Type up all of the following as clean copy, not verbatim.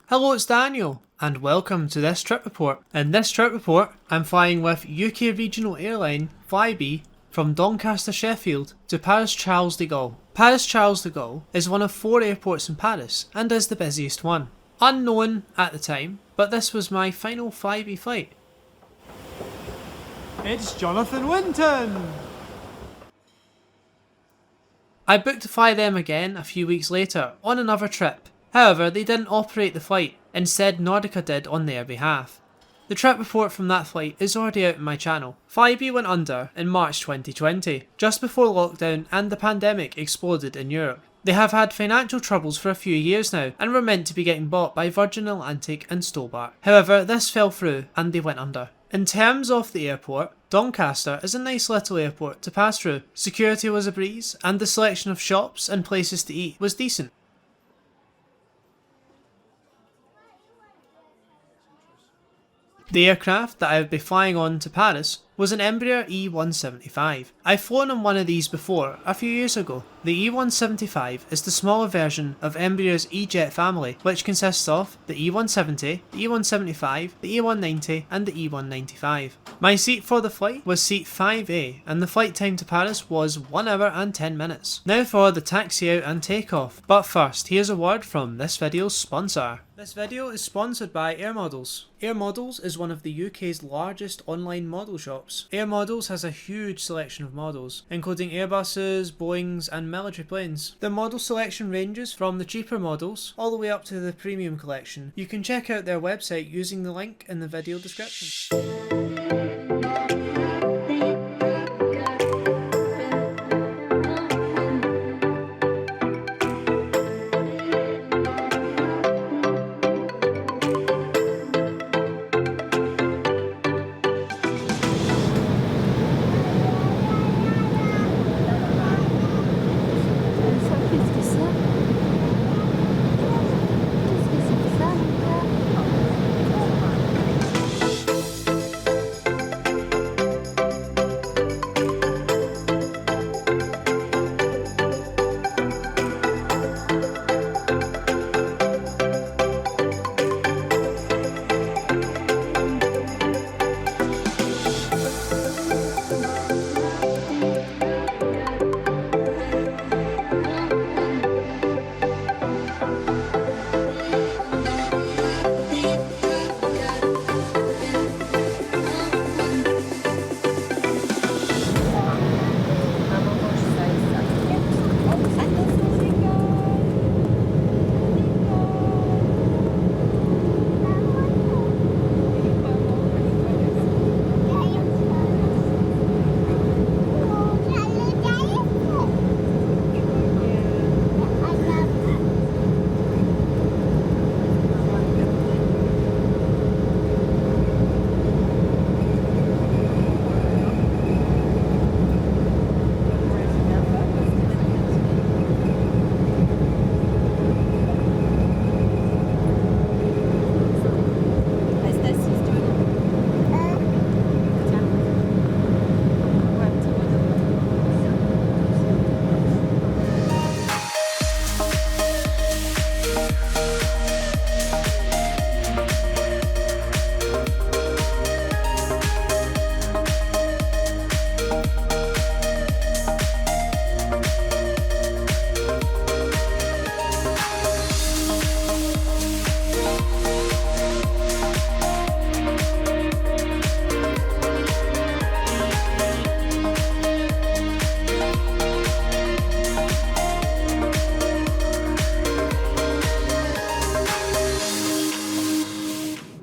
Hello, it's Daniel, and welcome to this trip report. In this trip report, I'm flying with UK regional airline Flybe from Doncaster Sheffield to Paris Charles de Gaulle. Paris Charles de Gaulle is one of 4 airports in Paris and is the busiest one. Unknown at the time, but this was my final Flybe flight. It's Jonathan Winton! I booked to fly them again a few weeks later on another trip. However, they didn't operate the flight, instead Nordica did on their behalf. The trip report from that flight is already out on my channel. Flybe went under in March 2020, just before lockdown and the pandemic exploded in Europe. They have had financial troubles for a few years now and were meant to be getting bought by Virgin Atlantic and Stolbart. However, this fell through and they went under. In terms of the airport, Doncaster is a nice little airport to pass through. Security was a breeze and the selection of shops and places to eat was decent. The aircraft that I would be flying on to Paris was an Embraer E175. I've flown on one of these before, a few years ago. The E175 is the smaller version of Embraer's E-Jet family, which consists of the E170, the E175, the E190 and the E195. My seat for the flight was seat 5A and the flight time to Paris was 1 hour and 10 minutes. Now for the taxi out and takeoff, but first here's a word from this video's sponsor. This video is sponsored by Air Models. Air Models is one of the UK's largest online model shops. Air Models has a huge selection of models, including Airbuses, Boeings and military planes. The model selection ranges from the cheaper models all the way up to the premium collection. You can check out their website using the link in the video description.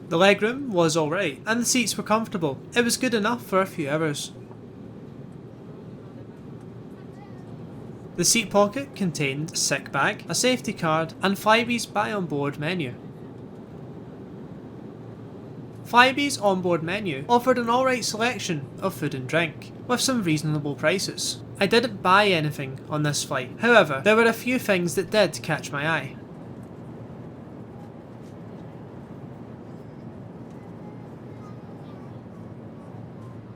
The legroom was alright, and the seats were comfortable. It was good enough for a few hours. The seat pocket contained a sick bag, a safety card, and Flybe's buy on board menu. Flybe's onboard menu offered an alright selection of food and drink, with some reasonable prices. I didn't buy anything on this flight, however, there were a few things that did catch my eye.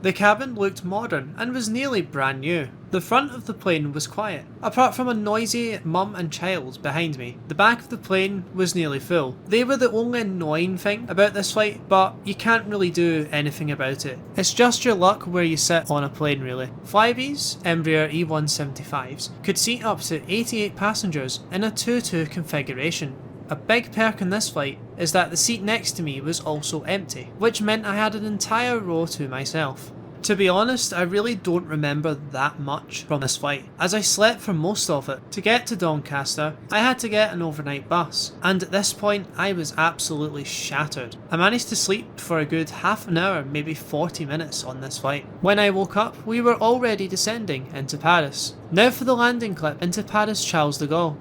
The cabin looked modern and was nearly brand new. The front of the plane was quiet, apart from a noisy mum and child behind me. The back of the plane was nearly full. They were the only annoying thing about this flight, but you can't really do anything about it. It's just your luck where you sit on a plane really. Flybe's Embraer E175s could seat up to 88 passengers in a 2-2 configuration. A big perk in this flight is that the seat next to me was also empty, which meant I had an entire row to myself. To be honest, I really don't remember that much from this flight, as I slept for most of it. To get to Doncaster, I had to get an overnight bus, and at this point I was absolutely shattered. I managed to sleep for a good half an hour, maybe 40 minutes on this flight. When I woke up, we were already descending into Paris. Now for the landing clip into Paris Charles de Gaulle.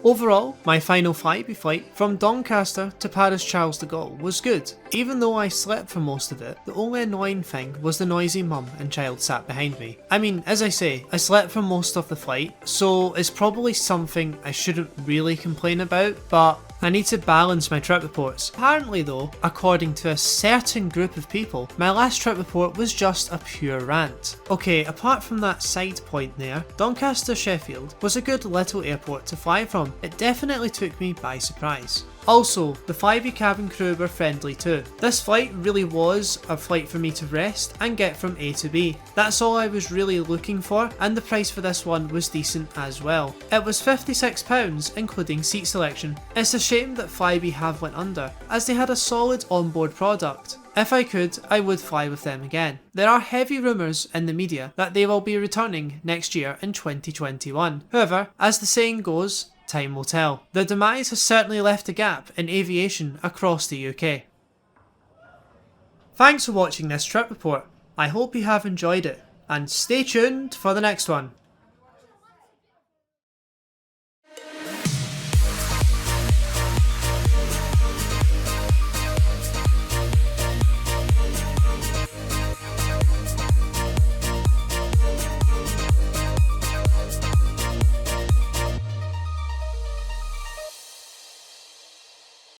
Overall, my final Flybe flight from Doncaster to Paris Charles de Gaulle was good. Even though I slept for most of it, the only annoying thing was the noisy mum and child sat behind me. I mean, as I say, I slept for most of the flight, so it's probably something I shouldn't really complain about, but I need to balance my trip reports. Apparently though, according to a certain group of people, my last trip report was just a pure rant. Okay, apart from that side point there, Doncaster Sheffield was a good little airport to fly from. It definitely took me by surprise. Also, the Flybe cabin crew were friendly too. This flight really was a flight for me to rest and get from A to B. That's all I was really looking for, and the price for this one was decent as well. It was £56 including seat selection. It's a shame that Flybe have went under, as they had a solid onboard product. If I could, I would fly with them again. There are heavy rumours in the media that they will be returning next year in 2021. However, as the saying goes, time will tell. The demise has certainly left a gap in aviation across the UK. Thanks for watching this trip report. I hope you have enjoyed it, and stay tuned for the next one.